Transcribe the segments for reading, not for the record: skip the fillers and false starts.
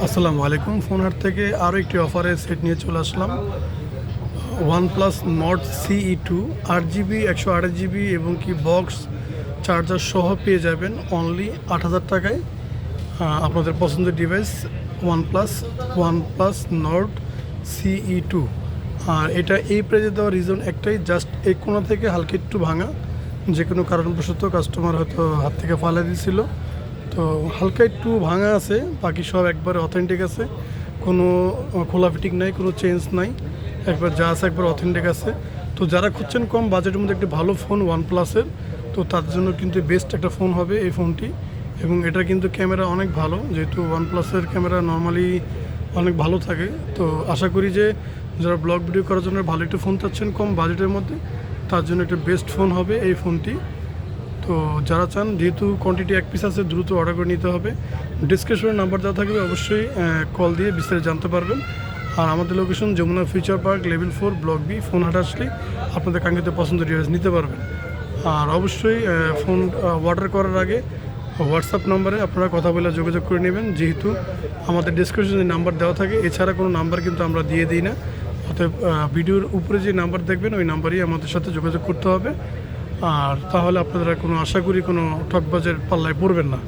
আসসালামু আলাইকুম। ফোন হাট থেকে আরও একটি অফারের সেট নিয়ে চলে আসলাম। OnePlus Nord CE2 8GB 128GB এবং কি বক্স চার্জার সহ পেয়ে যাবেন অনলি 8,000 টাকায়। আপনাদের পছন্দের ডিভাইস OnePlus Nord CE2। আর এটা এই প্রাইজে দেওয়ার রিজন একটাই, জাস্ট এই কোণা থেকে হালকা একটু ভাঙা, যে কোনো কারণবশত কাস্টমার হয়তো হাত থেকে ফালা দিয়েছিল, তো হালকা একটু ভাঙা আছে, বাকি সব একবারে অথেন্টিক আছে, কোনো খোলা ফিটিং নাই, কোনো চেঞ্জ নাই, একবার যা আছে একবার অথেন্টিক আছে। তো যারা খুঁজছেন কম বাজেটের মধ্যে একটি ভালো ফোন OnePlus-এর, তো তার জন্য কিন্তু বেস্ট একটা ফোন হবে এই ফোনটি। এবং এটা কিন্তু ক্যামেরা অনেক ভালো, যেহেতু OnePlus-এর ক্যামেরা নর্মালি অনেক ভালো থাকে। তো আশা করি যে যারা ব্লগ ভিডিও করার জন্য ভালো একটা ফোন চাচ্ছেন কম বাজেটের মধ্যে, তার জন্য একটা বেস্ট ফোন হবে এই ফোনটি। তো যারা চান, যেহেতু কোয়ান্টিটি এক পিস আছে, দ্রুত অর্ডার করে নিতে হবে। ডিসক্রিপশনে নাম্বার দেওয়া থাকবে, অবশ্যই কল দিয়ে বিস্তারিত জানতে পারবেন। আর আমাদের location Jamuna future park level 4 block B. Phone হাট আসলেই আপনাদের কাঙ্ক্ষিত পছন্দের ডিভাইস নিতে পারবেন। আর অবশ্যই ফোন অর্ডার করার আগে হোয়াটসঅ্যাপ নম্বরে আপনারা কথা বলে যোগাযোগ করে নেবেন, যেহেতু আমাদের ডিসক্রিপশনে নাম্বার দেওয়া থাকে, এছাড়া কোনো নাম্বার কিন্তু আমরা দিয়ে দিই না। অতএব ভিডিওর উপরে যে নাম্বার দেখবেন ওই নাম্বারেই আমাদের সাথে যোগাযোগ করতে হবে। আর তাহলে আপনারা কোনো আশা করি কোনো ঠকবাজের পাল্লায় পড়বেন না।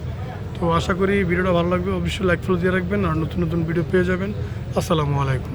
তো আশা করি ভিডিওটা ভালো লাগবে, অবশ্যই লাইক ফলো দিয়ে রাখবেন আর নতুন নতুন ভিডিও পেয়ে যাবেন। আসসালামু আলাইকুম।